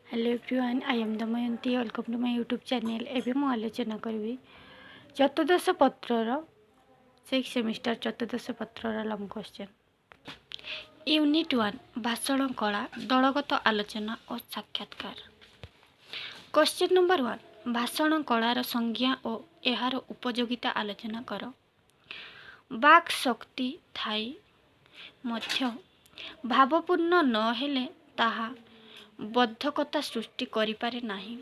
Hello everyone, I am Damayanti. Welcome to my YouTube channel. एवं मु आलोचना करी चतुर्दश पत्रर 6 सेमिस्टर चतुर्दश पत्रर लंग क्वेश्चन। यूनिट 1 भाषण कला दलगत आलोचना और साक्षात्कार। क्वेश्चन नंबर 1 भाषण कलार संज्ञा और यार उपयोगिता आलोचना कर। वाक् शक्ति थाई मध्य भावपूर्ण न हेले ताहा बद्धकता सृष्टि करिपारे नाही।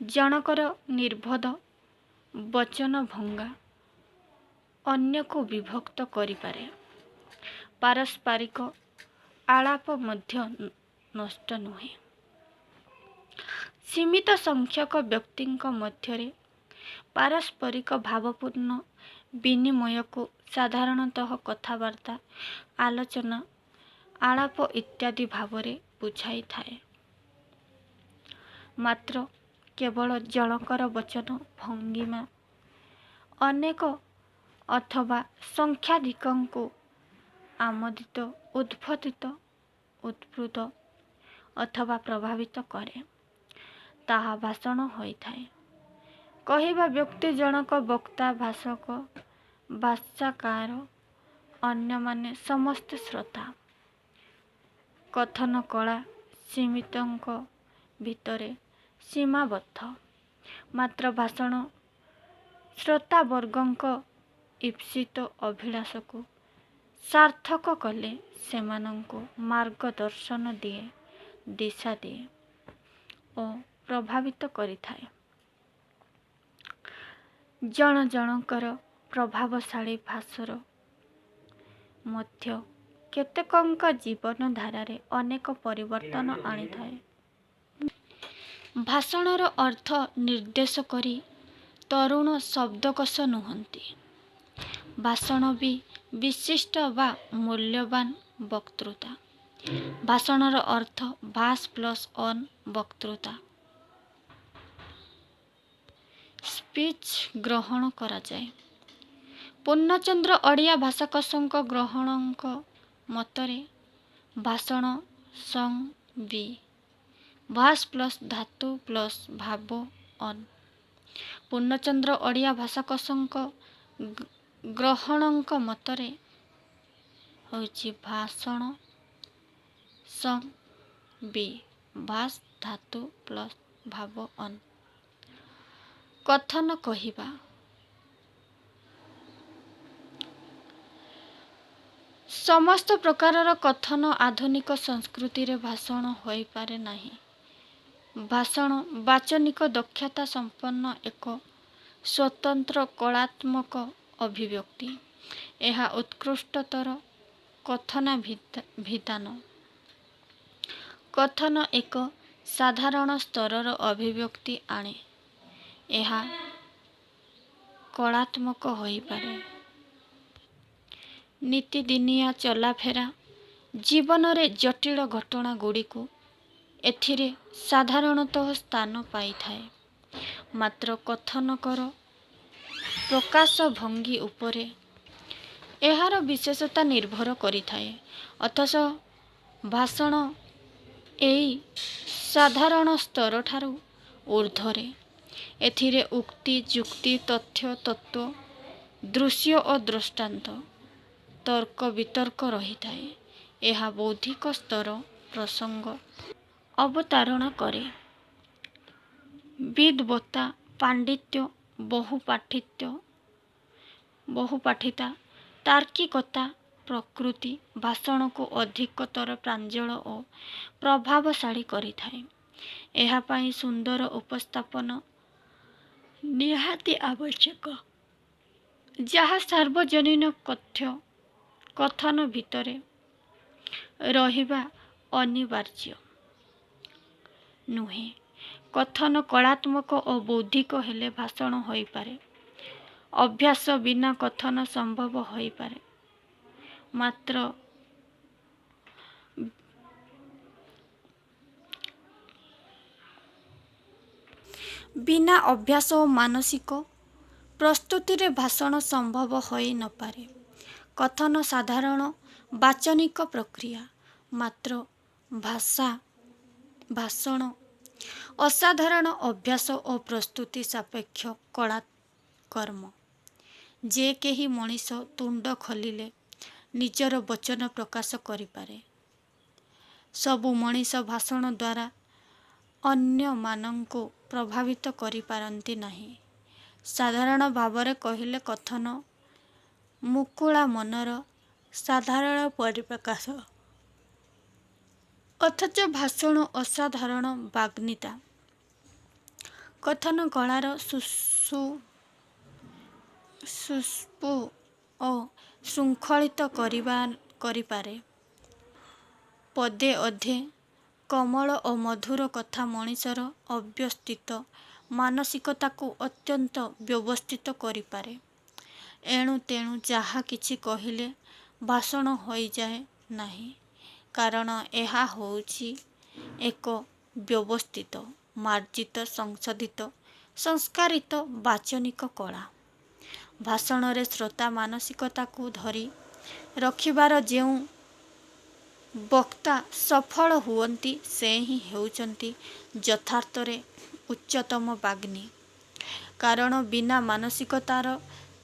जनकर निर्बोध वचन भंगा अन्य को विभक्त करिपारे। पारस्परिक आलाप मध्य नष्ट नुहे। सीमित संख्यक व्यक्तिंक मध्यरे पारस्परिक भावपूर्ण विनिमय को साधारणतः कथावार्ता आलोचना आलाप इत्यादि भावरे बुझाई थाए। मात्र केवल जनकर वचन भंगिमा अनेक अथवा संख्याधिकଙ୍କୁ आमोदित उद्बोधित उद्बुद्ध अथवा प्रभावित करे ताहा भाषण होइथाए। कहिबा व्यक्ति जनक वक्ता भाषक भाषाकार अन्य माने समस्त श्रोता। कथन कला सीमितंक भितरे सीमाबद्ध। मात्र भाषण श्रोतावर्गंक ईप्सित अभिलाष को सार्थक कले सेमानंको मार्गदर्शन दिए, दिशा दिए और प्रभावित करिथाए। जन जनकर प्रभावशाली भाषर मध्य केतेकंक जीवन धारारे अनेक परिवर्तन आनी थाए। भाषणर अर्थ निर्देश करी तरुण शब्दकोश नुहंती। भाषण भी विशिष्ट वा मूल्यवान वक्तृता। भाषणर अर्थ भाष प्लस ऑन वक्तृता। स्पीच ग्रहण करा जाए। पूर्णचंद्र ओडिया भाषाकोशंक ग्रहणंक मतरे भाषण सं बी भाष प्लस धातु प्लस भाव अन। पूर्णचंद्र ओडिया भाषाकोशंक ग्रहणंक मतरे होची भाषण सं बी भाष धातु प्लस भाव अन। कथन कहिबा। समस्त प्रकारर कथन आधुनिक संस्कृति रे भाषण होई पारे नाही। भाषण वाचनिक दक्षता संपन्न एक स्वतंत्र कलात्मक अभिव्यक्ति। यह उत्कृष्टतर कथनाभिधान। कथन एक साधारण स्तरर अभिव्यक्ति आणे। यह कलात्मक होई पारे। नीतिदिनिया चलाफेरा जीवन रे जटिल घटना गुड़ी को एथिरे साधारणतः स्थान पाई थाए। मात्र कथनकर प्रकाश भंगी उपरे एहार विशेषता निर्भर करी थाए। अथच भाषण एई साधारण स्तर ठारू ऊर्ध्वरे। एथिरे उक्ति जुक्ति तथ्य तत्व दृश्य और दृष्टांत तर्क वितर्क रही थाए। यह बौद्धिक स्तर प्रसंग अवतारणा करे। विद्वत्ता पांडित्य बहुपाठिता तार्किकता प्रकृति भाषण को अधिकतर प्रांजल और प्रभावशाली करी थाए। यह पाई सुंदर उपस्थापन निहाती आवश्यक, जहाँ सार्वजनीन कथन भितरे रहिबा अनिवार्य नुहे। कथन कलात्मक और बौद्धिक हेले भाषण होई पारे। अभ्यास बिना कथन संभव होई पारे। मात्र बिना अभ्यास और मानसिक प्रस्तुति रे भाषण संभव होई न पारे। कथन साधारण वाचनिक प्रक्रिया। मात्र भाषण ଅସାଧାରଣ ଅଭ୍ୟାସ ଓ ପ୍ରସ୍ତୁତି ସାପେକ୍ଷ କଳା କର୍ମ। ଯେ କେହି ମଣିଷ ତୁଣ୍ଡ ଖୋଲିଲେ ନିଜର ବଚନ ପ୍ରକାଶ କରିପାରେ। ସବୁ ମଣିଷ ଭାଷଣ ଦ୍ୱାରା ଅନ୍ୟମାନଙ୍କୁ ପ୍ରଭାବିତ କରିପାରନ୍ତି ନାହିଁ। ସାଧାରଣ ଭାବରେ କହିଲେ କଥନ ମୁକୁଳା ମନର ସାଧାରଣ ପରିପ୍ରକାଶ। ଅଥଚ ଭାଷଣ ଅସାଧାରଣ ବାଗ୍ମିତା। କଥନ କଳାର ସୁସ୍ପୁ ଓ ଶୃଙ୍ଖଳିତ କରିପାରେ। ପଦେ ଅଧେ କୋମଳ ଓ ମଧୁର କଥା ମଣିଷର ଅବ୍ୟବସ୍ଥିତ ମାନସିକତାକୁ ଅତ୍ୟନ୍ତ ବ୍ୟବସ୍ଥିତ କରିପାରେ। ଏଣୁ ତେଣୁ ଯାହା କିଛି କହିଲେ ଭାଷଣ ହୋଇଯାଏ ନାହିଁ, କାରଣ ଏହା ହେଉଛି ଏକ ବ୍ୟବସ୍ଥିତ, ମାର୍ଜିତ, ସଂଶୋଧିତ, ସଂସ୍କାରିତ ବାଚନିକ କଳା। ଭାଷଣରେ ଶ୍ରୋତା ମାନସିକତାକୁ ଧରି ରଖିବାର ଯେଉଁ ବକ୍ତା ସଫଳ ହୁଅନ୍ତି, ସେ ହିଁ ହେଉଛନ୍ତି ଯଥାର୍ଥରେ ଉଚ୍ଚତମ ବାଗ୍ମୀ। କାରଣ ବିନା ମାନସିକତାର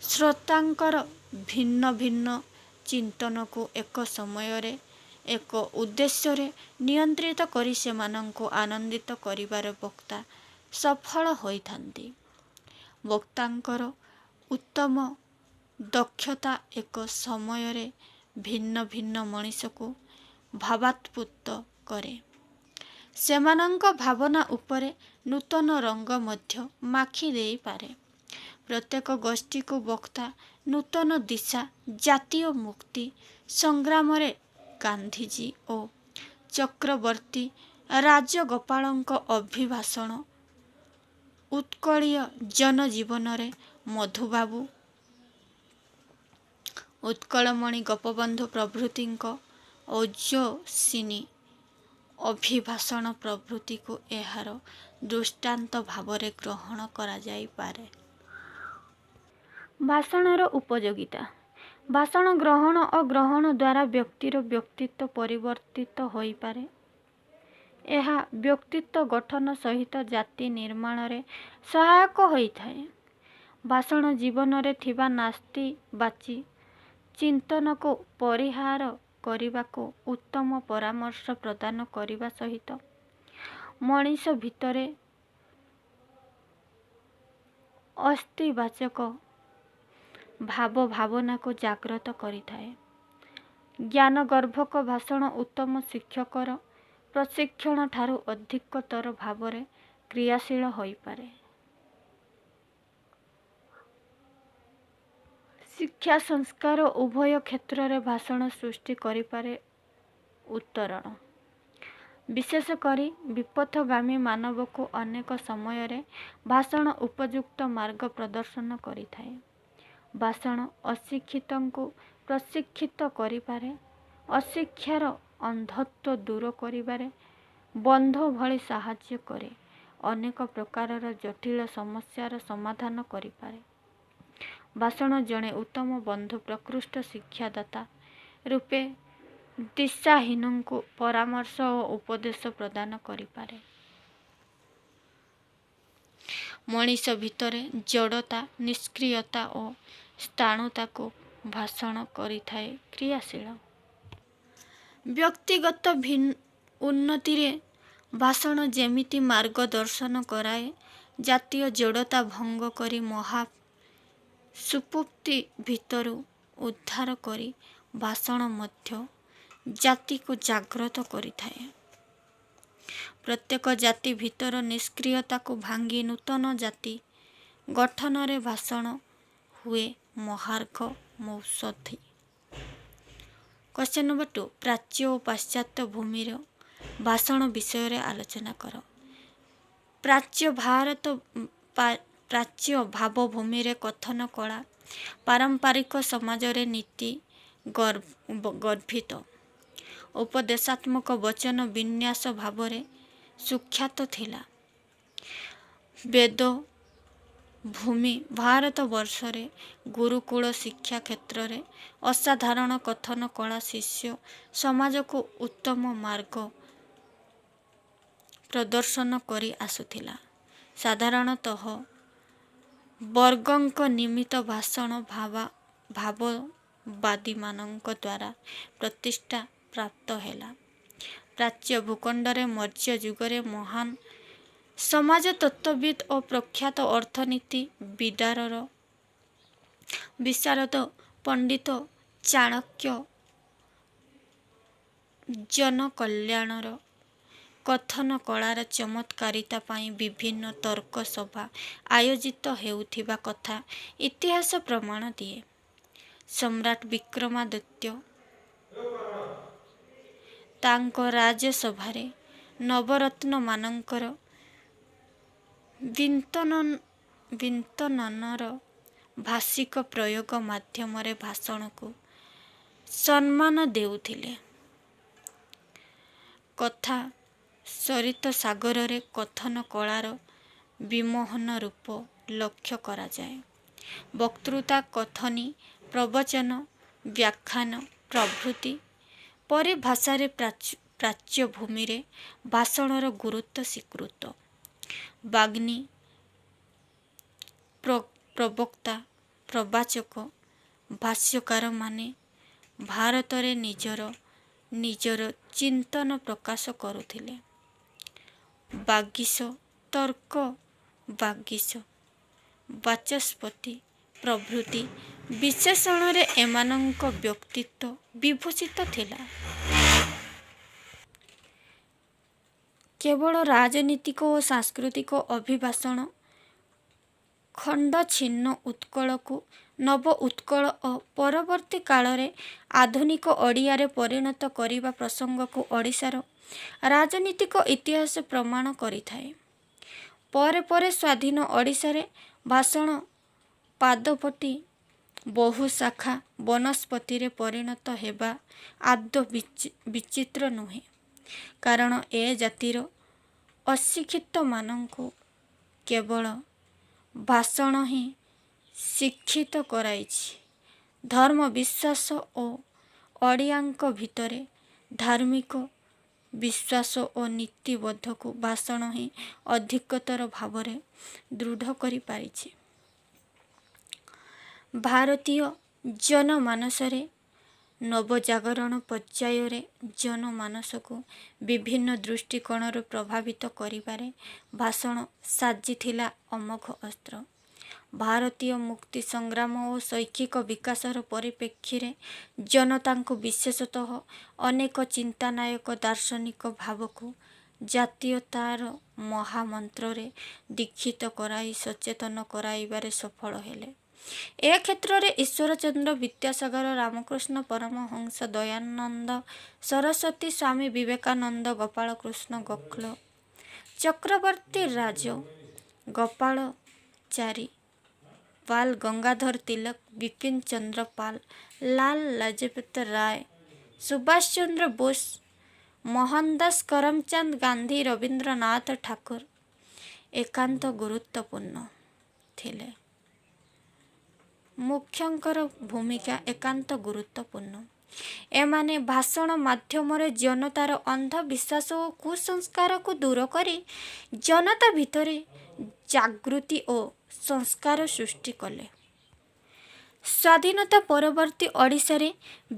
ଶ୍ରୋତାଙ୍କର ଭିନ୍ନ ଭିନ୍ନ ଚିନ୍ତନକୁ ଏକ ସମୟରେ ଏକ ଉଦ୍ଦେଶ୍ୟରେ ନିୟନ୍ତ୍ରିତ କରି ସେମାନଙ୍କୁ ଆନନ୍ଦିତ କରିବାରେ ବକ୍ତା ସଫଳ ହୋଇଥାନ୍ତି। ବକ୍ତାଙ୍କର ଉତ୍ତମ ଦକ୍ଷତା ଏକ ସମୟରେ ଭିନ୍ନ ଭିନ୍ନ ମଣିଷକୁ ଭାବାତ୍ପୁତ କରେ। ସେମାନଙ୍କ ଭାବନା ଉପରେ ନୂତନ ରଙ୍ଗ ମଧ୍ୟ ମାଖି ଦେଇପାରେ। ପ୍ରତ୍ୟେକ ଗୋଷ୍ଠୀକୁ ବକ୍ତା ନୂତନ ଦିଶା। ଜାତୀୟ ମୁକ୍ତି ସଂଗ୍ରାମରେ ଗାନ୍ଧିଜୀ ଓ ଚକ୍ରବର୍ତ୍ତୀ ରାଜଗୋପାଳଙ୍କ ଅଭିଭାଷଣ, ଉତ୍କଳୀୟ ଜନଜୀବନରେ ମଧୁବାବୁ, ଉତ୍କଳମଣି ଗୋପବନ୍ଧୁ ପ୍ରଭୃତିଙ୍କ ଓଜସ୍ୱିନୀ ଅଭିଭାଷଣ ପ୍ରଭୃତିକୁ ଏହାର ଦୃଷ୍ଟାନ୍ତ ଭାବରେ ଗ୍ରହଣ କରାଯାଇପାରେ। ଭାଷଣର ଉପଯୋଗିତା। ଭାଷଣ ଗ୍ରହଣ ଓ ଗ୍ରହଣ ଦ୍ୱାରା ବ୍ୟକ୍ତିର ବ୍ୟକ୍ତିତ୍ୱ ପରିବର୍ତ୍ତିତ ହୋଇପାରେ। ଏହା ବ୍ୟକ୍ତିତ୍ୱ ଗଠନ ସହିତ ଜାତି ନିର୍ମାଣରେ ସହାୟକ ହୋଇଥାଏ। ଭାଷଣ ଜୀବନରେ ଥିବା ନାସ୍ତିବାଚୀ ଚିନ୍ତନକୁ ପରିହାର କରିବାକୁ ଉତ୍ତମ ପରାମର୍ଶ ପ୍ରଦାନ କରିବା ସହିତ ମଣିଷ ଭିତରେ ଅସ୍ତିବାଚକ ଭାବ ଭାବନାକୁ ଜାଗ୍ରତ କରିଥାଏ। ଜ୍ଞାନଗର୍ଭକ ଭାଷଣ ଉତ୍ତମ ଶିକ୍ଷକର ପ୍ରଶିକ୍ଷଣ ଠାରୁ ଅଧିକତର ଭାବରେ କ୍ରିୟାଶୀଳ ହୋଇପାରେ। ଶିକ୍ଷା ସଂସ୍କାର ଉଭୟ କ୍ଷେତ୍ରରେ ଭାଷଣ ସୃଷ୍ଟି କରିପାରେ ଉତ୍ତରଣ। ବିଶେଷ କରି ବିପଥଗାମୀ ମାନବକୁ ଅନେକ ସମୟରେ ଭାଷଣ ଉପଯୁକ୍ତ ମାର୍ଗ ପ୍ରଦର୍ଶନ କରିଥାଏ। ଭାଷଣ ଅଶିକ୍ଷିତଙ୍କୁ ପ୍ରଶିକ୍ଷିତ କରିପାରେ। ଅଶିକ୍ଷାର ଅନ୍ଧତ୍ୱ ଦୂର କରିବାରେ ବନ୍ଧୁ ଭଳି ସାହାଯ୍ୟ କରେ। ଅନେକ ପ୍ରକାରର ଜଟିଳ ସମସ୍ୟାର ସମାଧାନ କରିପାରେ। ଭାଷଣ ଜଣେ ଉତ୍ତମ ବନ୍ଧୁ ପ୍ରକୃଷ୍ଟ ଶିକ୍ଷାଦାତା ରୂପେ ଦିଶାହୀନଙ୍କୁ ପରାମର୍ଶ ଓ ଉପଦେଶ ପ୍ରଦାନ କରିପାରେ। ମଣିଷ ଭିତରେ ଜଡ଼ତା, ନିଷ୍କ୍ରିୟତା ଓ ସ୍ଥାଣୁତାକୁ ଭାଷଣ କରିଥାଏ କ୍ରିୟାଶୀଳ। ବ୍ୟକ୍ତିଗତ ଉନ୍ନତିରେ ଭାଷଣ ଯେମିତି ମାର୍ଗଦର୍ଶନ କରାଏ, ଜାତୀୟ ଜଡ଼ତା ଭଙ୍ଗ କରି ମହା ସୁଷୁପ୍ତି ଭିତରୁ ଉଦ୍ଧାର କରି ଭାଷଣ ମଧ୍ୟ ଜାତିକୁ ଜାଗ୍ରତ କରିଥାଏ। ପ୍ରତ୍ୟେକ ଜାତି ଭିତର ନିଷ୍କ୍ରିୟତାକୁ ଭାଙ୍ଗି ନୂତନ ଜାତି ଗଠନରେ ଭାଷଣ ହୁଏ ମହାର୍ଘ ମହୋଷଧି। କ୍ୱେଶ୍ଚନ୍ ନମ୍ବର 2, ପ୍ରାଚ୍ୟ ଓ ପାଶ୍ଚାତ୍ୟ ଭୂମିର ଭାଷଣ ବିଷୟରେ ଆଲୋଚନା କର। ପ୍ରାଚ୍ୟ ଭାବଭୂମିରେ କଥନ କଳା ପାରମ୍ପରିକ ସମାଜରେ ନୀତି ଗର୍ଭିତ ଉପଦେଶାତ୍ମକ ବଚନ ବିନ୍ୟାସ ଭାବରେ ସୁଖ୍ୟାତ ଥିଲା। ବେଦ ଭୂମି ଭାରତବର୍ଷରେ ଗୁରୁକୁଳ ଶିକ୍ଷା କ୍ଷେତ୍ରରେ ଅସାଧାରଣ କଥନ କଳା ଶିଷ୍ୟ ସମାଜକୁ ଉତ୍ତମ ମାର୍ଗ ପ୍ରଦର୍ଶନ କରି ଆସୁଥିଲା। ସାଧାରଣତଃ ବର୍ଗଙ୍କ ନିମିତ୍ତ ଭାଷଣ ଭାବବାଦୀମାନଙ୍କ ଦ୍ୱାରା ପ୍ରତିଷ୍ଠା ପ୍ରାପ୍ତ ହେଲା। ପ୍ରାଚ୍ୟ ଭୂଖଣ୍ଡରେ ମୌର୍ଯ୍ୟ ଯୁଗରେ ମହାନ ସମାଜତତ୍ତ୍ୱବିତ୍ ଓ ପ୍ରଖ୍ୟାତ ଅର୍ଥନୀତି ବିଶାରଦ ପଣ୍ଡିତ ଚାଣକ୍ୟ ଜନକଲ୍ୟାଣର କଥନ କଳାର ଚମତ୍କାରିତା ପାଇଁ ବିଭିନ୍ନ ତର୍କ ସଭା ଆୟୋଜିତ ହେଉଥିବା କଥା ଇତିହାସ ପ୍ରମାଣ ଦିଏ। ସମ୍ରାଟ ବିକ୍ରମାଦିତ୍ୟ ତାଙ୍କ ରାଜସଭାରେ ନବରତ୍ନମାନଙ୍କର ବିନ୍ତନନର ଭାଷିକ ପ୍ରୟୋଗ ମାଧ୍ୟମରେ ଭାଷଣକୁ ସମ୍ମାନ ଦେଉଥିଲେ। କଥା ସରିତ ସାଗରରେ କଥନ କଳାର ବିମୋହନ ରୂପ ଲକ୍ଷ୍ୟ କରାଯାଏ। ବକ୍ତୃତା, କଥନୀ, ପ୍ରବଚନ, ବ୍ୟାଖ୍ୟାନ ପ୍ରଭୃତି ପରେ ଭାଷାରେ ପ୍ରାଚ୍ୟ ଭୂମିରେ ଭାଷଣର ଗୁରୁତ୍ୱ ସ୍ୱୀକୃତ। ବାଗ୍ମୀ, ପ୍ରବକ୍ତା, ପ୍ରବାଚକ, ଭାଷ୍ୟକାରମାନେ ଭାରତରେ ନିଜର ଚିନ୍ତନ ପ୍ରକାଶ କରୁଥିଲେ। ବାଗୀଶ, ତର୍କ ବାଗୀଶ, ବାଚସ୍ପତି ପ୍ରଭୃତି ବିଶେଷଣରେ ଏମାନଙ୍କ ବ୍ୟକ୍ତିତ୍ୱ ବିଭୂଷିତ ଥିଲା। କେବଳ ରାଜନୀତିକ ଓ ସାଂସ୍କୃତିକ ଅଭିଭାଷଣ ଖଣ୍ଡଛିନ୍ନ ଉତ୍କଳକୁ ନବ ଉତ୍କଳ ଓ ପରବର୍ତ୍ତୀ କାଳରେ ଆଧୁନିକ ଓଡ଼ିଆରେ ପରିଣତ କରିବା ପ୍ରସଙ୍ଗକୁ ଓଡ଼ିଶାର ରାଜନୀତିକ ଇତିହାସ ପ୍ରମାଣ କରିଥାଏ। ପରେ ପରେ ସ୍ୱାଧୀନ ଓଡ଼ିଶାରେ ଭାଷଣ ପାଦପଟି ବହୁ ଶାଖା ବନସ୍ପତିରେ ପରିଣତ ହେବା ଆଦୌ ବିଚିତ୍ର ନୁହେଁ। କାରଣ ଏ ଜାତିର ଅଶିକ୍ଷିତମାନଙ୍କୁ କେବଳ ଭାଷଣ ହିଁ ଶିକ୍ଷିତ କରାଇଛି। ଧର୍ମ ବିଶ୍ୱାସ ଓ ଓଡ଼ିଆଙ୍କ ଭିତରେ ଧାର୍ମିକ ବିଶ୍ୱାସ ଓ ନୀତିବୋଧକୁ ଭାଷଣ ହିଁ ଅଧିକତର ଭାବରେ ଦୃଢ଼ କରିପାରିଛି। ଭାରତୀୟ ଜନମାନସରେ ନବଜାଗରଣ ପର୍ଯ୍ୟାୟରେ ଜନମାନସକୁ ବିଭିନ୍ନ ଦୃଷ୍ଟିକୋଣରୁ ପ୍ରଭାବିତ କରିବାରେ ଭାଷଣ ସାଜିଥିଲା ଅମୋଘ ଅସ୍ତ୍ର। ଭାରତୀୟ ମୁକ୍ତି ସଂଗ୍ରାମ ଓ ଶୈକ୍ଷିକ ବିକାଶର ପରିପ୍ରେକ୍ଷୀରେ ଜନତାଙ୍କୁ ବିଶେଷତଃ ଅନେକ ଚିନ୍ତାନାୟକ ଦାର୍ଶନିକ ଭାବକୁ ଜାତୀୟତାର ମହାମନ୍ତ୍ରରେ ଦୀକ୍ଷିତ କରାଇ ସଚେତନ କରାଇବାରେ ସଫଳ ହେଲେ। ଏ କ୍ଷେତ୍ରରେ ଈଶ୍ୱରଚନ୍ଦ୍ର ବିଦ୍ୟାସାଗର, ରାମକୃଷ୍ଣ ପରମହଂସ, ଦୟାନନ୍ଦ ସରସ୍ୱତୀ, ସ୍ୱାମୀ ବିବେକାନନ୍ଦ, ଗୋପାଳକୃଷ୍ଣ ଗୋଖଲେ, ଚକ୍ରବର୍ତ୍ତୀ ରାଜ ଗୋପାଳଚାରୀ, ବାଲ ଗଙ୍ଗାଧର ତିଲକ, ବିପିନ ଚନ୍ଦ୍ର ପାଲ, ଲାଲା ଲାଜପତ ରାୟ, ସୁଭାଷ ଚନ୍ଦ୍ର ବୋଷ, ମୋହନଦାସ କରମଚାନ୍ଦ ଗାନ୍ଧୀ, ରବୀନ୍ଦ୍ରନାଥ ଠାକୁର ଏକାନ୍ତ ଗୁରୁତ୍ୱପୂର୍ଣ୍ଣ ଥିଲେ। ମୁଖ୍ୟଙ୍କର ଭୂମିକା ଏକାନ୍ତ ଗୁରୁତ୍ୱପୂର୍ଣ୍ଣ। ଏମାନେ ଭାଷଣ ମାଧ୍ୟମରେ ଜନତାର ଅନ୍ଧବିଶ୍ୱାସ ଓ କୁସଂସ୍କାରକୁ ଦୂର କରି ଜନତା ଭିତରେ ଜାଗୃତି ଓ ସଂସ୍କାର ସୃଷ୍ଟି କଲେ। ସ୍ୱାଧୀନତା ପରବର୍ତ୍ତୀ ଓଡ଼ିଶାରେ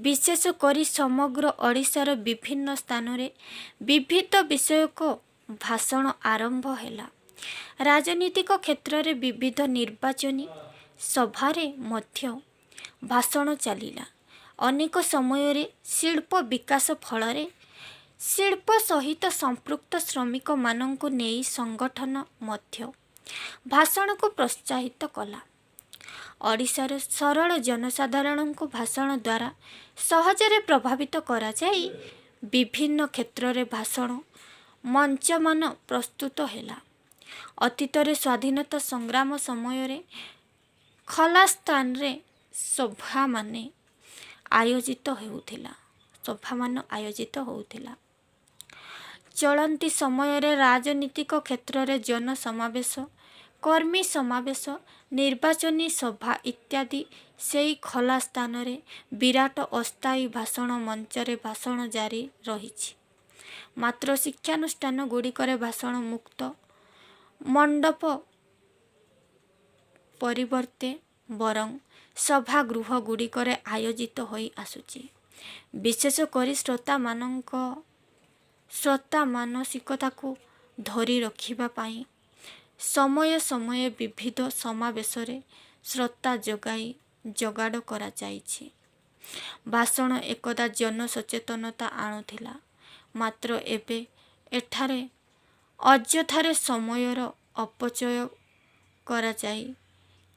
ବିଶେଷ କରି ସମଗ୍ର ଓଡ଼ିଶାର ବିଭିନ୍ନ ସ୍ଥାନରେ ବିବିଧ ବିଷୟକ ଭାଷଣ ଆରମ୍ଭ ହେଲା। ରାଜନୀତିକ କ୍ଷେତ୍ରରେ ବିବିଧ ନିର୍ବାଚନୀ ସଭାରେ ମଧ୍ୟ ଭାଷଣ ଚାଲିଲା। ଅନେକ ସମୟରେ ଶିଳ୍ପ ବିକାଶ ଫଳରେ ଶିଳ୍ପ ସହିତ ସମ୍ପୃକ୍ତ ଶ୍ରମିକମାନଙ୍କୁ ନେଇ ସଂଗଠନ ମଧ୍ୟ ଭାଷଣକୁ ପ୍ରୋତ୍ସାହିତ କଲା। ଓଡ଼ିଶାର ସରଳ ଜନସାଧାରଣଙ୍କୁ ଭାଷଣ ଦ୍ୱାରା ସହଜରେ ପ୍ରଭାବିତ କରାଯାଇ ବିଭିନ୍ନ କ୍ଷେତ୍ରରେ ଭାଷଣ ମଞ୍ଚମାନ ପ୍ରସ୍ତୁତ ହେଲା। ଅତୀତରେ ସ୍ୱାଧୀନତା ସଂଗ୍ରାମ ସମୟରେ ଖୋଲା ସ୍ଥାନରେ ସଭାମାନ ଆୟୋଜିତ ହେଉଥିଲା। ଚଳନ୍ତି ସମୟରେ ରାଜନୀତିକ କ୍ଷେତ୍ରରେ ଜନସମାବେଶ, କର୍ମୀ ସମାବେଶ, ନିର୍ବାଚନୀ ସଭା ଇତ୍ୟାଦି ସେହି ଖୋଲା ସ୍ଥାନରେ ବିରାଟ ଅସ୍ଥାୟୀ ଭାଷଣ ମଞ୍ଚରେ ଭାଷଣ ଜାରି ରହିଛି। ମାତ୍ର ଶିକ୍ଷାନୁଷ୍ଠାନ ଗୁଡ଼ିକରେ ଭାଷଣ ମୁକ୍ତ ମଣ୍ଡପ ପରିବର୍ତ୍ତେ ବରଂ ସଭାଗୃହ ଗୁଡ଼ିକରେ ଆୟୋଜିତ ହୋଇ ଆସୁଛି। ବିଶେଷ କରି ଶ୍ରୋତା ମାନସିକତାକୁ ଧରି ରଖିବା ପାଇଁ ସମୟ ସମୟ ବିବିଧ ସମାବେଶରେ ଶ୍ରୋତା ଯୋଗାଡ଼ କରାଯାଇଛି। ଭାଷଣ ଏକଦା ଜନସଚେତନତା ଆଣୁଥିଲା, ମାତ୍ର ଏବେ ଏଠାରେ ଅଯଥାରେ ସମୟର ଅପଚୟ କରାଯାଇ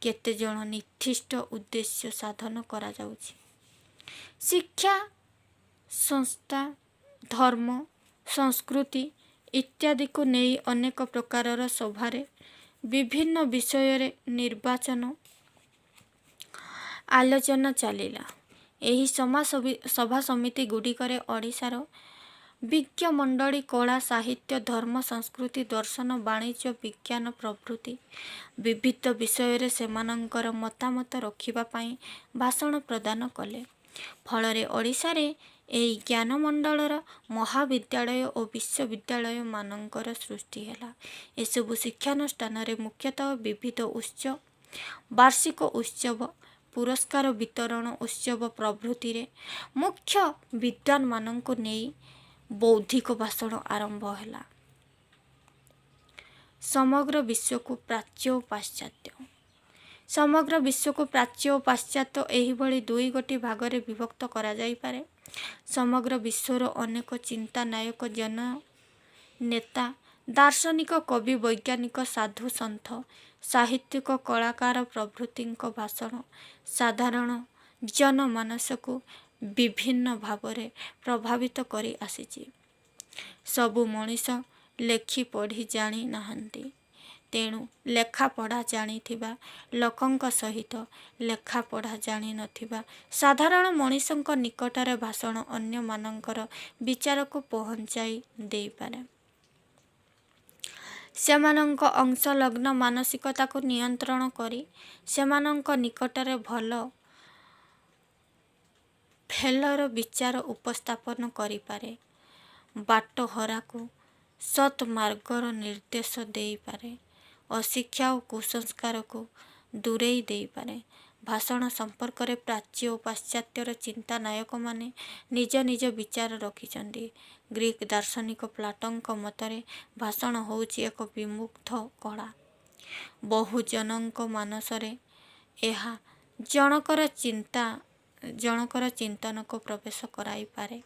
କେତେଜଣ ନିର୍ଦ୍ଦିଷ୍ଟ ଉଦ୍ଦେଶ୍ୟ ସାଧନ କରାଯାଉଛି। ଶିକ୍ଷା, ସଂସ୍ଥା, ଧର୍ମ, ସଂସ୍କୃତି ଇତ୍ୟାଦିକୁ ନେଇ ଅନେକ ପ୍ରକାରର ସଭାରେ ବିଭିନ୍ନ ବିଷୟରେ ଆଲୋଚନା ଚାଲିଲା। ଏହି ସଭା ସମିତି ଗୁଡ଼ିକରେ ଓଡ଼ିଶାର ବିଜ୍ଞମଣ୍ଡଳୀ କଳା, ସାହିତ୍ୟ, ଧର୍ମ, ସଂସ୍କୃତି, ଦର୍ଶନ, ବାଣିଜ୍ୟ, ବିଜ୍ଞାନ ପ୍ରଭୃତି ବିବିଧ ବିଷୟରେ ସେମାନଙ୍କର ମତାମତ ରଖିବା ପାଇଁ ଭାଷଣ ପ୍ରଦାନ କଲେ। ଫଳରେ ଓଡ଼ିଶାରେ ଏହି ଜ୍ଞାନମଣ୍ଡଳର ମହାବିଦ୍ୟାଳୟ ଓ ବିଶ୍ୱବିଦ୍ୟାଳୟ ମାନଙ୍କର ସୃଷ୍ଟି ହେଲା। ଏସବୁ ଶିକ୍ଷାନୁଷ୍ଠାନରେ ମୁଖ୍ୟତଃ ବିବିଧ ଉତ୍ସବ, ବାର୍ଷିକ ଉତ୍ସବ, ପୁରସ୍କାର ବିତରଣ ଉତ୍ସବ ପ୍ରଭୃତିରେ ମୁଖ୍ୟ ବିଦ୍ୱାନମାନଙ୍କୁ ନେଇ ବୌଦ୍ଧିକ ଭାଷଣ ଆରମ୍ଭ ହେଲା। ସମଗ୍ର ବିଶ୍ୱକୁ ପ୍ରାଚ୍ୟ ଓ ପାଶ୍ଚାତ୍ୟ। ସମଗ୍ର ବିଶ୍ୱକୁ ପ୍ରାଚ୍ୟ ଓ ପାଶ୍ଚାତ୍ୟ ଏହିଭଳି ଦୁଇ ଗୋଟି ଭାଗରେ ବିଭକ୍ତ କରାଯାଇପାରେ। ସମଗ୍ର ବିଶ୍ୱର ଅନେକ ଚିନ୍ତାନାୟକ, ନେତା, ଦାର୍ଶନିକ, କବି, ବୈଜ୍ଞାନିକ, ସାଧୁ, ସନ୍ଥ, ସାହିତ୍ୟିକ, କଳାକାର ପ୍ରଭୃତିଙ୍କ ଭାଷଣ ସାଧାରଣ ଜନମାନସକୁ ବିଭିନ୍ନ ଭାବରେ ପ୍ରଭାବିତ କରି ଆସିଛି। ସବୁ ମଣିଷ ଲେଖି ପଢ଼ି ଜାଣି ନାହାନ୍ତି। ତେଣୁ ଲେଖାପଢ଼ା ଜାଣିଥିବା ଲୋକଙ୍କ ସହିତ ଲେଖାପଢ଼ା ଜାଣିନଥିବା ସାଧାରଣ ମଣିଷଙ୍କ ନିକଟରେ ଭାଷଣ ଅନ୍ୟମାନଙ୍କର ବିଚାରକୁ ପହଞ୍ଚାଇ ଦେଇପାରେ। ସେମାନଙ୍କ ଅଂଶଲଗ୍ନ ମାନସିକତାକୁ ନିୟନ୍ତ୍ରଣ କରି ସେମାନଙ୍କ ନିକଟରେ ଭେଲର ବିଚାର ଉପସ୍ଥାପନ କରିପାରେ। ବାଟହରାକୁ ସତ୍ ମାର୍ଗର ନିର୍ଦ୍ଦେଶ ଦେଇପାରେ। ଅଶିକ୍ଷା ଓ କୁସଂସ୍କାରକୁ ଦୂରେଇ ଦେଇପାରେ। ଭାଷଣ ସମ୍ପର୍କରେ ପ୍ରାଚ୍ୟ ଓ ପାଶ୍ଚାତ୍ୟର ଚିନ୍ତାନାୟକମାନେ ନିଜ ନିଜ ବିଚାର ରଖିଛନ୍ତି। ଗ୍ରୀକ୍ ଦାର୍ଶନିକ ପ୍ଲାଟୋଙ୍କ ମତରେ ଭାଷଣ ହେଉଛି ଏକ ବିମୁଗ୍ଧ କଳା। ବହୁଜନଙ୍କ ମାନସରେ ଏହା ଜଣକର ଚିନ୍ତନକୁ ପ୍ରବେଶ କରାଇପାରେ।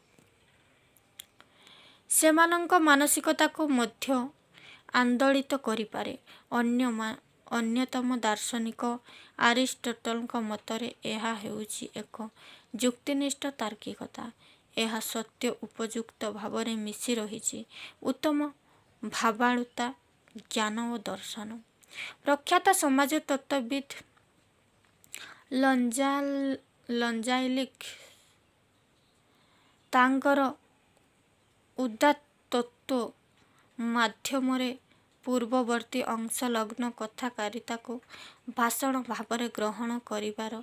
ସେମାନଙ୍କ ମାନସିକତାକୁ ମଧ୍ୟ ଆନ୍ଦୋଳିତ କରିପାରେ। ଅନ୍ୟତମ ଦାର୍ଶନିକ ଆରିଷ୍ଟଟଲଙ୍କ ମତରେ ଏହା ହେଉଛି ଏକ ଯୁକ୍ତିନିଷ୍ଠ ତାର୍କିକତା। ଏହା ସତ୍ୟ ଉପଯୁକ୍ତ ଭାବରେ ମିଶି ରହିଛି ଉତ୍ତମ ଭାବାଳୁତା, ଜ୍ଞାନ ଓ ଦର୍ଶନ। ପ୍ରଖ୍ୟାତ ସମାଜ ତତ୍ତ୍ୱବିତ୍ ଲଞ୍ଜାଇଲିକ୍ ତାଙ୍କର ଉଦାତ୍ତତ୍ୱ ମାଧ୍ୟମରେ ପୂର୍ବବର୍ତ୍ତୀ ଅଂଶଲଗ୍ନ କଥାକାରିତାକୁ ଭାଷଣ ଭାବରେ ଗ୍ରହଣ କରିବାର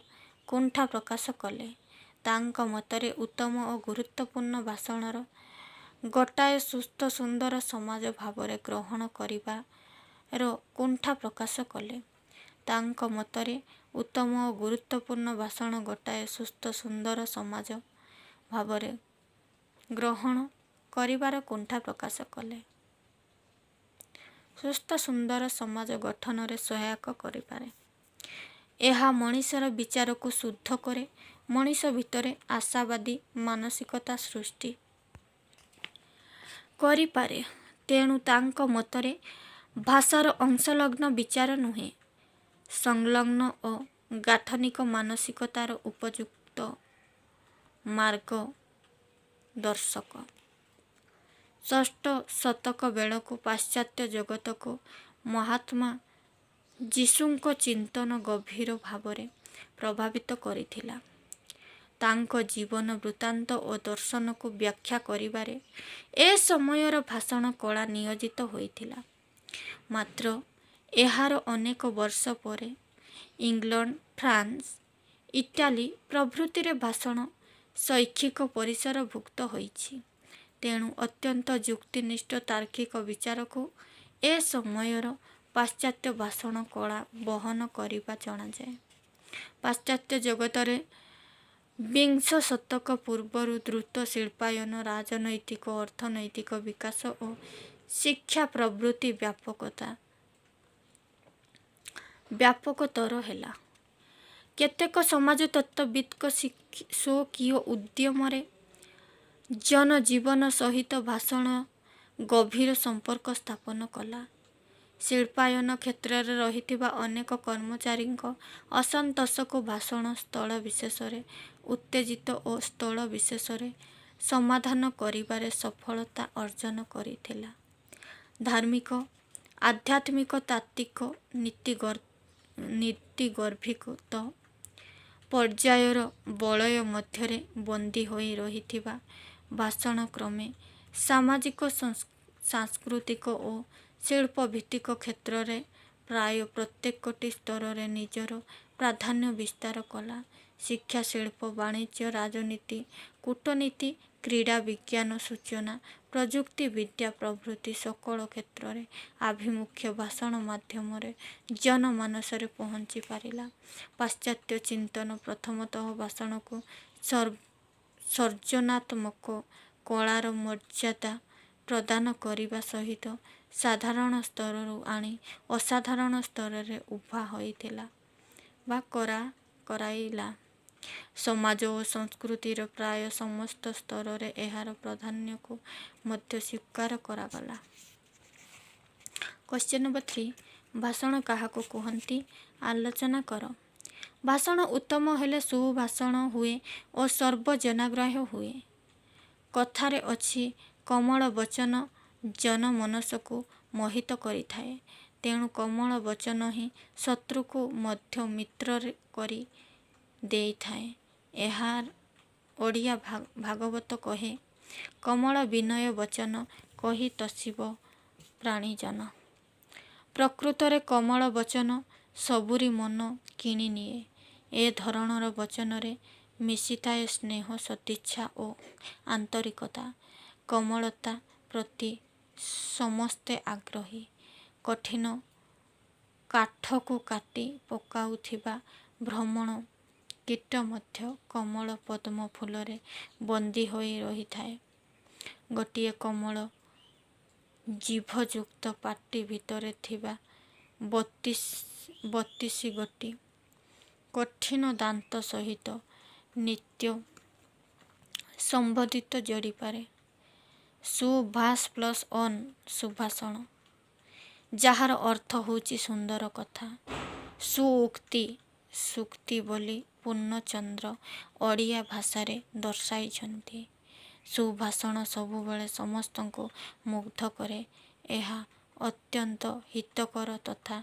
କୁଣ୍ଠା ପ୍ରକାଶ କଲେ। ତାଙ୍କ ମତରେ ଉତ୍ତମ ଓ ଗୁରୁତ୍ୱପୂର୍ଣ୍ଣ ଭାଷଣର ଗୋଟାଏ ସୁସ୍ଥ ସୁନ୍ଦର ସମାଜ ଭାବରେ ଗ୍ରହଣ କରିବାର କୁଣ୍ଠା ପ୍ରକାଶ କଲେ। ତାଙ୍କ ମତରେ ଉତ୍ତମ ଓ ଗୁରୁତ୍ୱପୂର୍ଣ୍ଣ ଭାଷଣ ଗୋଟାଏ ସୁସ୍ଥ ସୁନ୍ଦର ସମାଜ ଭାବରେ ଗ୍ରହଣ କରିବାର କୁଣ୍ଠା ପ୍ରକାଶ କଲେ। ସୁସ୍ଥ ସୁନ୍ଦର ସମାଜ ଗଠନରେ ସହାୟକ କରିପାରେ। ଏହା ମଣିଷର ବିଚାରକୁ ଶୁଦ୍ଧ କରେ, ମଣିଷ ଭିତରେ ଆଶାବାଦୀ ମାନସିକତା ସୃଷ୍ଟି କରିପାରେ। ତେଣୁ ତାଙ୍କ ମତରେ ଭାଷାର ଅଂଶଲଗ୍ନ ବିଚାର ନୁହେଁ, ସଂଲଗ୍ନ ଓ ଗାଠନିକ ମାନସିକତାର ଉପଯୁକ୍ତ ମାର୍ଗଦର୍ଶକ। ଷଷ୍ଠ ଶତକ ବେଳକୁ ପାଶ୍ଚାତ୍ୟ ଜଗତକୁ ମହାତ୍ମା ଯୀଶୁଙ୍କ ଚିନ୍ତନ ଗଭୀର ଭାବରେ ପ୍ରଭାବିତ କରିଥିଲା। ତାଙ୍କ ଜୀବନ ବୃତ୍ତାନ୍ତ ଓ ଦର୍ଶନକୁ ବ୍ୟାଖ୍ୟା କରିବାରେ ଏ ସମୟର ଭାଷଣ କଳା ନିୟୋଜିତ ହୋଇଥିଲା। ମାତ୍ର ଏହାର ଅନେକ ବର୍ଷ ପରେ ଇଂଲଣ୍ଡ, ଫ୍ରାନ୍ସ, ଇଟାଲୀ ପ୍ରଭୃତିରେ ଭାଷଣ ଶୈକ୍ଷିକ ପରିସରଭୁକ୍ତ ହୋଇଛି। ତେଣୁ ଅତ୍ୟନ୍ତ ଯୁକ୍ତିନିଷ୍ଠ ତାର୍କିକ ବିଚାରକୁ ଏ ସମୟର ପାଶ୍ଚାତ୍ୟ ଭାଷଣ କଳା ବହନ କରିବା ଜଣାଯାଏ। ପାଶ୍ଚାତ୍ୟ ଜଗତରେ ବିଂଶ ଶତକ ପୂର୍ବରୁ ଦ୍ରୁତ ଶିଳ୍ପାୟନ, ରାଜନୈତିକ ଅର୍ଥନୈତିକ ବିକାଶ ଓ ଶିକ୍ଷା ପ୍ରଭୃତି ବ୍ୟାପକତର ହେଲା। କେତେକ ସମାଜ ତତ୍ତ୍ୱବିତ୍ଙ୍କ ସ୍ୱକୀୟ ଉଦ୍ୟମରେ ଜନଜୀବନ ସହିତ ଭାଷଣ ଗଭୀର ସମ୍ପର୍କ ସ୍ଥାପନ କଲା। ଶିଳ୍ପାୟନ କ୍ଷେତ୍ରରେ ରହିଥିବା ଅନେକ କର୍ମଚାରୀଙ୍କ ଅସନ୍ତୋଷକୁ ଭାଷଣ ସ୍ଥଳ ବିଶେଷରେ ଉତ୍ତେଜିତ ଓ ସ୍ଥଳ ବିଶେଷରେ ସମାଧାନ କରିବାରେ ସଫଳତା ଅର୍ଜନ କରିଥିଲା। ଧାର୍ମିକ, ଆଧ୍ୟାତ୍ମିକ, ତାତ୍ତ୍ୱିକ, ନୀତିଗର୍ଭିତ ପର୍ଯ୍ୟାୟର ବଳୟ ମଧ୍ୟରେ ବନ୍ଦୀ ହୋଇ ରହିଥିବା ଭାଷଣ କ୍ରମେ ସାମାଜିକ, ସାଂସ୍କୃତିକ ଓ ଶିଳ୍ପଭିତ୍ତିକ କ୍ଷେତ୍ରରେ ପ୍ରାୟ ପ୍ରତ୍ୟେକଟି ସ୍ତରରେ ନିଜର ପ୍ରାଧାନ୍ୟ ବିସ୍ତାର କଲା। ଶିକ୍ଷା, ଶିଳ୍ପ, ବାଣିଜ୍ୟ, ରାଜନୀତି, କୂଟନୀତି, କ୍ରୀଡ଼ା, ବିଜ୍ଞାନ, ସୂଚନା ପ୍ରଯୁକ୍ତି ବିଦ୍ୟା ପ୍ରଭୃତି ସକଳ କ୍ଷେତ୍ରରେ ଆଭିମୁଖ୍ୟ ଭାଷଣ ମାଧ୍ୟମରେ ଜନମାନସରେ ପହଞ୍ଚି ପାରିଲା। ପାଶ୍ଚାତ୍ୟ ଚିନ୍ତନ ପ୍ରଥମତଃ ଭାଷଣକୁ ସର୍ଜନାତ୍ମକ କଳାର ମର୍ଯ୍ୟାଦା ପ୍ରଦାନ କରିବା ସହିତ ସାଧାରଣ ସ୍ତରରୁ ଆଣି ଅସାଧାରଣ ସ୍ତରରେ ଉଭା ହୋଇଥିଲା ବା କରାଇଲା। ସମାଜ ଓ ସଂସ୍କୃତିର ପ୍ରାୟ ସମସ୍ତ ସ୍ତରରେ ଏହାର ପ୍ରାଧାନ୍ୟକୁ ମଧ୍ୟ ସ୍ୱୀକାର କରାଗଲା। Question number 3. ଭାଷଣ କାହାକୁ କୁହନ୍ତି? ଆଲୋଚନା କର। ଭାଷଣ ଉତ୍ତମ ହେଲେ ସୁଭାଷଣ ହୁଏ ଓ ସର୍ବଜନାଗ୍ରାହ୍ୟ ହୁଏ। କଥାରେ ଅଛି, କୋମଳ ବଚନ ଜନମନସକୁ ମୋହିତ କରିଥାଏ। ତେଣୁ କୋମଳ ବଚନ ହିଁ ଶତ୍ରୁକୁ ମଧ୍ୟ ମିତ୍ର କରି ଦେଇଥାଏ। ଓଡ଼ିଆ ଭାଗବତ କହେ, କୋମଳ ବିନୟ ବଚନ କହି ତୋଷିବ ପ୍ରାଣୀଜନ। ପ୍ରକୃତରେ କୋମଳ ବଚନ ସବୁରି ମନ କିଣିନିଏ। ଏ ଧରଣର ବଚନରେ ମିଶିଥାଏ ସ୍ନେହ, ସଦିଚ୍ଛା ଓ ଆନ୍ତରିକତା। କୋମଳତା ପ୍ରତି ସମସ୍ତେ ଆଗ୍ରହୀ। କଠିନ କାଠକୁ କାଟି ପକାଉଥିବା ଭ୍ରମଣ କୀଟ ମଧ୍ୟ କୋମଳ ପଦ୍ମ ଫୁଲରେ ବନ୍ଦୀ ହୋଇ ରହିଥାଏ। ଗୋଟିଏ କୋମଳ ଜିଭଯୁକ୍ତ ପାଟି ଭିତରେ ଥିବା 32 ଗୋଟି କଠିନ ଦାନ୍ତ ସହିତ ନିତ୍ୟ ସମ୍ବନ୍ଧିତ ଯୋଡ଼ିପାରେ। ସୁଭାଷ ପ୍ଲସ୍ ଅନ୍ ସୁଭାଷଣ, ଯାହାର ଅର୍ଥ ହେଉଛି ସୁନ୍ଦର କଥା। ସୁକ୍ତି ବୋଲି ପୂର୍ଣ୍ଣଚନ୍ଦ୍ର ଓଡ଼ିଆ ଭାଷାରେ ଦର୍ଶାଇଛନ୍ତି। ସୁଭାଷଣ ସବୁବେଳେ ସମସ୍ତଙ୍କୁ ମୁଗ୍ଧ କରେ। ଏହା ଅତ୍ୟନ୍ତ ହିତକର ତଥା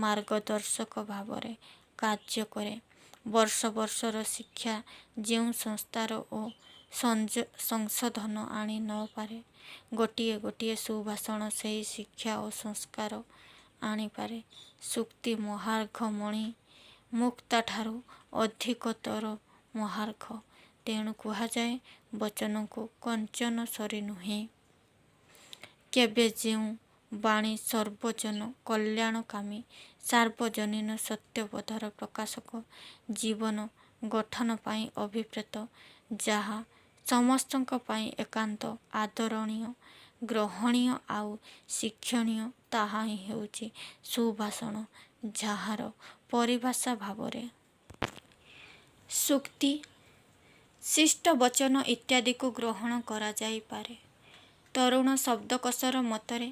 ମାର୍ଗଦର୍ଶକ ଭାବରେ କାର୍ଯ୍ୟ କରେ। ବର୍ଷ ବର୍ଷର ଶିକ୍ଷା ଯେଉଁ ସଂସ୍କାର ଓ ସଂଶୋଧନ ଆଣି ନ ପାରେ, ଗୋଟିଏ ସୁଭାଷଣ ସେହି ଶିକ୍ଷା ଓ ସଂସ୍କାର ଆଣିପାରେ। ସୂକ୍ତି ମହାର୍ଘ ମଣି ମୁକ୍ତାଠାରୁ ଅଧିକତର ମହାର୍ଘ। ତେଣୁ କୁହାଯାଏ, ବଚନକୁ କଞ୍ଚନ ସରି ନୁହେଁ। କେବେ ଯେଉଁ ବାଣୀ ସର୍ବଜନ କଲ୍ୟାଣକାମୀ, ସାର୍ବଜନୀନ ସତ୍ୟବୋଧର ପ୍ରକାଶକ, ଜୀବନ ଗଠନ ପାଇଁ ଅଭିପ୍ରେତ, ଯାହା ସମସ୍ତଙ୍କ ପାଇଁ ଏକାନ୍ତ ଆଦରଣୀୟ, ଗ୍ରହଣୀୟ ଆଉ ଶିକ୍ଷଣୀୟ, ତାହା ହିଁ ହେଉଛି ସୁଭାଷଣ, ଯାହାର ପରିଭାଷା ଭାବରେ ସୂକ୍ତି, ଶିଷ୍ଟ ବଚନ ଇତ୍ୟାଦିକୁ ଗ୍ରହଣ କରାଯାଇପାରେ। ତରୁଣ ଶବ୍ଦକୋଷର ମତରେ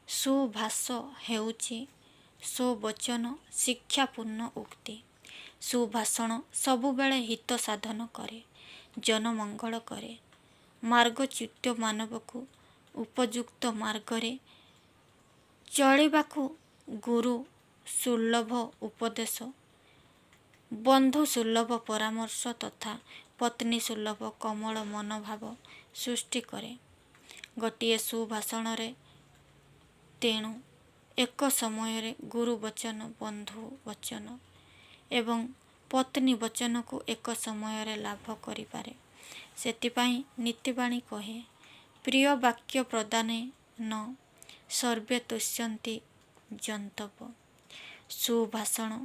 ସୁଭାଷ ହେଉଛି ସ୍ୱବଚନ ଶିକ୍ଷାପୂର୍ଣ୍ଣ ଉକ୍ତି। ସୁଭାଷଣ ସବୁବେଳେ ହିତ ସାଧନ କରେ, ଜନମଙ୍ଗଳ କରେ। ମାର୍ଗଚ୍ୟୁତ ମାନବକୁ ଉପଯୁକ୍ତ ମାର୍ଗରେ ଚଳିବାକୁ ଗୁରୁ ସୁଲଭ ଉପଦେଶ, ବନ୍ଧୁ ସୁଲଭ ପରାମର୍ଶ ତଥା ପତ୍ନୀ ସୁଲଭ କୋମଳ ମନୋଭାବ ସୃଷ୍ଟି କରେ। ଗୋଟିଏ ସୁଭାଷଣରେ ତେଣୁ ଏକ ସମୟରେ ଗୁରୁ ବଚନ, ବନ୍ଧୁ ବଚନ ଏବଂ ପତ୍ନୀ ବଚନକୁ ଏକ ସମୟରେ ଲାଭ କରିପାରେ। ସେଥିପାଇଁ ନୀତିବାଣୀ କହେ, ପ୍ରିୟ ବାକ୍ୟ ପ୍ରଦାନେନ ସର୍ବେ ତୁଷ୍ୟନ୍ତି ଜନ୍ତବ। ସୁଭାଷଣ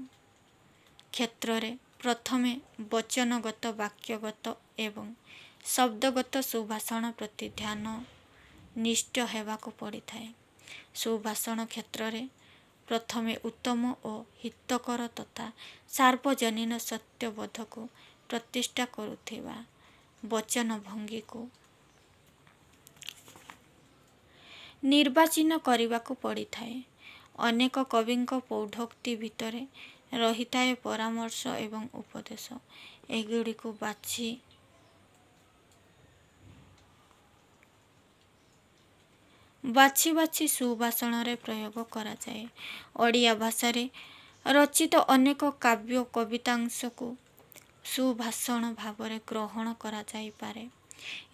କ୍ଷେତ୍ରରେ ପ୍ରଥମେ ବଚନଗତ, ବାକ୍ୟଗତ ଏବଂ ଶବ୍ଦଗତ ସୁଭାଷଣ ପ୍ରତି ଧ୍ୟାନ ନିଷ୍ଠ ହେବାକୁ ପଡ଼ିଥାଏ। ସୁଭାଷଣ କ୍ଷେତ୍ରରେ ପ୍ରଥମେ ଉତ୍ତମ ଓ ହିତକର ତଥା ସାର୍ବଜନୀନ ସତ୍ୟବୋଧକୁ ପ୍ରତିଷ୍ଠା କରୁଥିବା ବଚନ ଭଙ୍ଗୀକୁ ନିର୍ବାଚୀନ କରିବାକୁ ପଡ଼ିଥାଏ। ଅନେକ କବିଙ୍କ ପୌଢ଼ୋକ୍ତି ଭିତରେ ରହିଥାଏ ପରାମର୍ଶ ଏବଂ ଉପଦେଶ। ଏଗୁଡ଼ିକୁ ବାଛି ବାଛି ସୁଭାଷଣରେ ପ୍ରୟୋଗ କରାଯାଏ। ଓଡ଼ିଆ ଭାଷାରେ ରଚିତ ଅନେକ କାବ୍ୟ କବିତାଂଶକୁ ସୁଭାଷଣ ଭାବରେ ଗ୍ରହଣ କରାଯାଇପାରେ।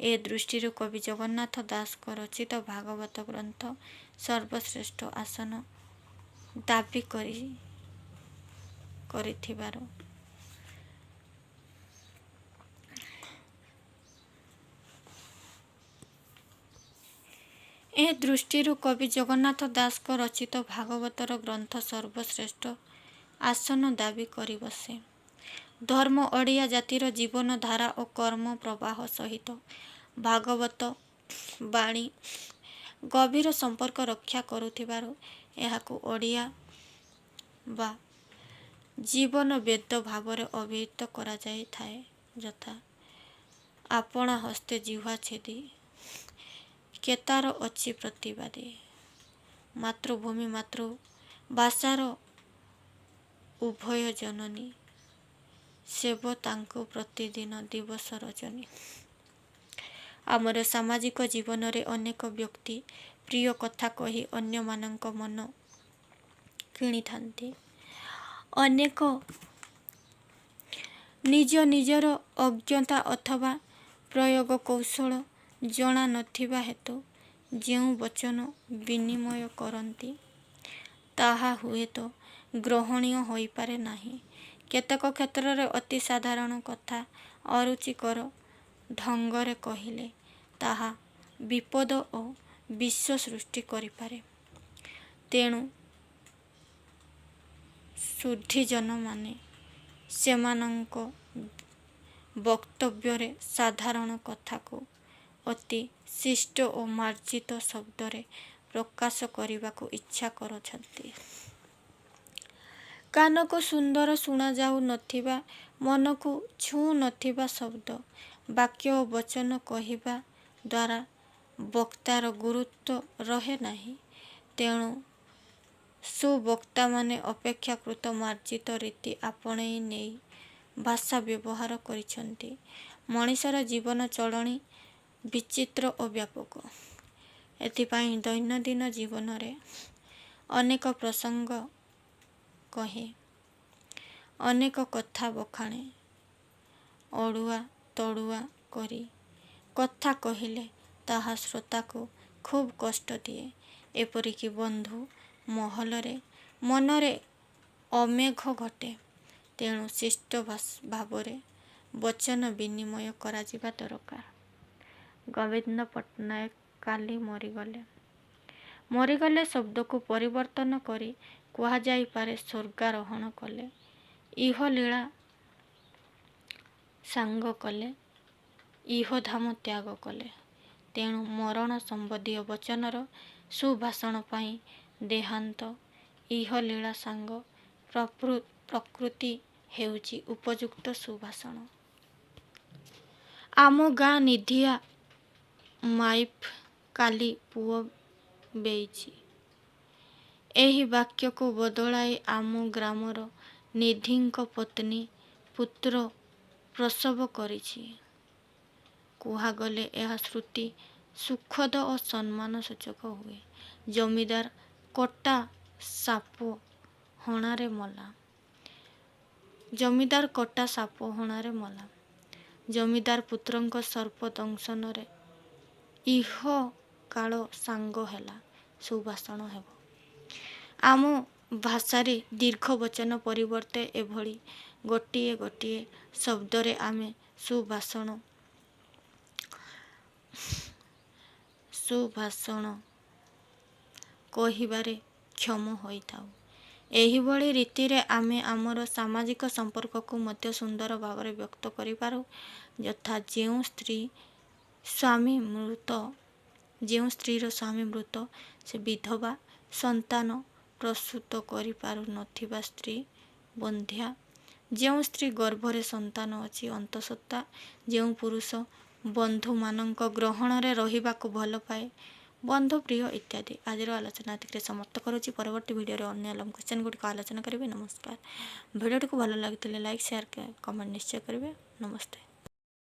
ଏ ଦୃଷ୍ଟିରୁ କବି ଜଗନ୍ନାଥ ଦାସଙ୍କ ରଚିତ ଭାଗବତ ଗ୍ରନ୍ଥ ସର୍ବଶ୍ରେଷ୍ଠ ଆସନ ଦାବୀ କରିଥିବାରୁ କବି ଜଗନ୍ନାଥ ଦାସଙ୍କ ରଚିତ ଭାଗବତର ଗ୍ରନ୍ଥ ସର୍ବଶ୍ରେଷ୍ଠ ଆସନ ଦାବୀ କରି ବସେ। ଧର୍ମ ଓଡ଼ିଆ ଜାତିର ଜୀବନ ଧାରା ଓ କର୍ମ ପ୍ରବାହ ସହିତ ଭାଗବତ ବାଣୀ ଗଭୀର ସମ୍ପର୍କ ରକ୍ଷା କରୁଥିବାରୁ ଏହାକୁ ଓଡ଼ିଆ ବା ଜୀବନ ବେଦ ଭାବରେ ଅଭିହିତ କରାଯାଇଥାଏ। ଯଥା ଆପଣା ହସ୍ତେ ଜିହ୍ୱା ଛେଦି କେତାର ଅଛି ପ୍ରତିବାଦୀ। ମାତୃଭୂମି ମାତୃଭାଷାର ଉଭୟ ଜନନୀ ସେବ ତାଙ୍କୁ ପ୍ରତିଦିନ ଦିବସ ରଜନୀ। ଆମର ସାମାଜିକ ଜୀବନରେ ଅନେକ ବ୍ୟକ୍ତି ପ୍ରିୟ କଥା କହି ଅନ୍ୟମାନଙ୍କ ମନ କିଣିଥାନ୍ତି। ଅନେକ ନିଜ ନିଜର ଅଜ୍ଞତା ଅଥବା ପ୍ରୟୋଗ କୌଶଳ ଜଣା ନଥିବା ହେତୁ ଯେଉଁ ବଚନ ବିନିମୟ କରନ୍ତି ତାହା ହୁଏତ ଗ୍ରହଣୀୟ ହୋଇପାରେ ନାହିଁ। କେତେକ କ୍ଷେତ୍ରରେ ଅତି ସାଧାରଣ କଥା ଅରୁଚିକର ଢଙ୍ଗରେ କହିଲେ ତାହା ବିପଦ ଓ ବିଷ ସୃଷ୍ଟି କରିପାରେ। ତେଣୁ ସୁଧୀଜନମାନେ ସେମାନଙ୍କ ବକ୍ତବ୍ୟରେ ସାଧାରଣ କଥାକୁ ଅତି ଶିଷ୍ଟ ଓ ମାର୍ଜିତ ଶବ୍ଦରେ ପ୍ରକାଶ କରିବାକୁ ଇଚ୍ଛା କରୁଛନ୍ତି। କାନକୁ ସୁନ୍ଦର ଶୁଣାଯାଉ ନଥିବା, ମନକୁ ଛୁଁ ନଥିବା ଶବ୍ଦ, ବାକ୍ୟ ଓ ବଚନ କହିବା ଦ୍ୱାରା ବକ୍ତାର ଗୁରୁତ୍ୱ ରହେ ନାହିଁ। ତେଣୁ ସୁବକ୍ତାମାନେ ଅପେକ୍ଷାକୃତ ମାର୍ଜିତ ରୀତି ଆପଣେଇ ନେଇ ଭାଷା ବ୍ୟବହାର କରିଛନ୍ତି। ମଣିଷର ଜୀବନ ଚଳଣି ବିଚିତ୍ର ଓ ବ୍ୟାପକ। ଏଥିପାଇଁ ଦୈନନ୍ଦିନ ଜୀବନରେ ଅନେକ ପ୍ରସଙ୍ଗ କହେ, ଅନେକ କଥା ବଖାଣେ। ଅଡ଼ୁଆ ତଡ଼ୁଆ କରି କଥା କହିଲେ ତାହା ଶ୍ରୋତାକୁ ଖୁବ୍ କଷ୍ଟ ଦିଏ। ଏପରିକି ବନ୍ଧୁ ମହଲରେ ମନରେ ଅମେଘ ଘଟେ। ତେଣୁ ଶିଷ୍ଟ ଭାବରେ ବଚନ ବିନିମୟ କରାଯିବା ଦରକାର। ଗୋବିନ୍ଦ ପଟ୍ଟନାୟକ କାଲି ମରିଗଲେ ଶବ୍ଦକୁ ପରିବର୍ତ୍ତନ କରି କୁହାଯାଇପାରେ ସ୍ୱର୍ଗାରୋହଣ କଲେ। ଇହଲୀଳା ସାଙ୍ଗ କଲେ, ଇହଧାମ ତ୍ୟାଗ କଲେ। ତେଣୁ ମରଣ ସମ୍ବନ୍ଧୀୟ ବଚନର ସୁଭାଷଣ ପାଇଁ ଦେହାନ୍ତ, ଇହଲୀଳା ସାଙ୍ଗ ପ୍ରକୃତି ହେଉଛି ଉପଯୁକ୍ତ ସୁଭାଷଣ। ଆମ ଗାଁ ନିଧିଆ ମାଇପ କାଲି ପୁଅ ବେଇଛି। ଏହି ବାକ୍ୟକୁ ବଦଳାଇ ଆମ ଗ୍ରାମର ନିଧିଙ୍କ ପତ୍ନୀ ପୁତ୍ର ପ୍ରସବ କରିଛି। କୁହାଗଲେ ଏହା ଶ୍ରୁତି ସୁଖଦ ଓ ସମ୍ମାନ ସୂଚକ ହୁଏ। ଜମିଦାର କଟା ସାପ ହଣାରେ ମଲା। ଜମିଦାର ପୁତ୍ରଙ୍କ ସର୍ପ ଦଂଶନରେ ଇହକାଳ ସାଙ୍ଗ ହେଲା। ସୁଭାଷଣ ହେବ। ଆମ ଭାଷାରେ ଦୀର୍ଘ ବଚନ ପରିବର୍ତ୍ତେ ଏଭଳି ଗୋଟିଏ ଗୋଟିଏ ଶବ୍ଦରେ ଆମେ ସୁଭାଷଣ ସୁଭାଷଣ କହିବାରେ କ୍ଷମ ହୋଇଥାଉ। ଏହିଭଳି ରୀତିରେ ଆମେ ଆମର ସାମାଜିକ ସମ୍ପର୍କକୁ ମଧ୍ୟ ସୁନ୍ଦର ଭାବରେ ବ୍ୟକ୍ତ କରିପାରୁ। ଯଥା ଯେଉଁ ସ୍ତ୍ରୀର ସ୍ୱାମୀ ମୃତ ସେ ବିଧବା, ସନ୍ତାନ ପ୍ରସୂତ କରିପାରୁନଥିବା ସ୍ତ୍ରୀ ବନ୍ଧ୍ୟା, ଯେଉଁ ସ୍ତ୍ରୀ ଗର୍ଭରେ ସନ୍ତାନ ଅଛି ଅନ୍ତଃସତ୍ତ୍ୱା, ଯେଉଁ ପୁରୁଷ ବନ୍ଧୁମାନଙ୍କ ଗ୍ରହଣରେ ରହିବାକୁ ଭଲ ପାଏ ବନ୍ଧୁପ୍ରିୟ ଇତ୍ୟାଦି। ଆଜିର ଆଲୋଚନା ଏତିକିରେ ସମାପ୍ତ କରୁଛି। ପରବର୍ତ୍ତୀ ଭିଡ଼ିଓରେ ଅନ୍ୟ ଲଙ୍ଗ କ୍ୱେଶ୍ଚନ୍ ଗୁଡ଼ିକ ଆଲୋଚନା କରିବେ। ନମସ୍କାର। ଭିଡ଼ିଓଟିକୁ ଭଲ ଲାଗିଥିଲେ ଲାଇକ୍, ସେୟାର, କମେଣ୍ଟ ନିଶ୍ଚୟ କରିବେ। ନମସ୍ତେ।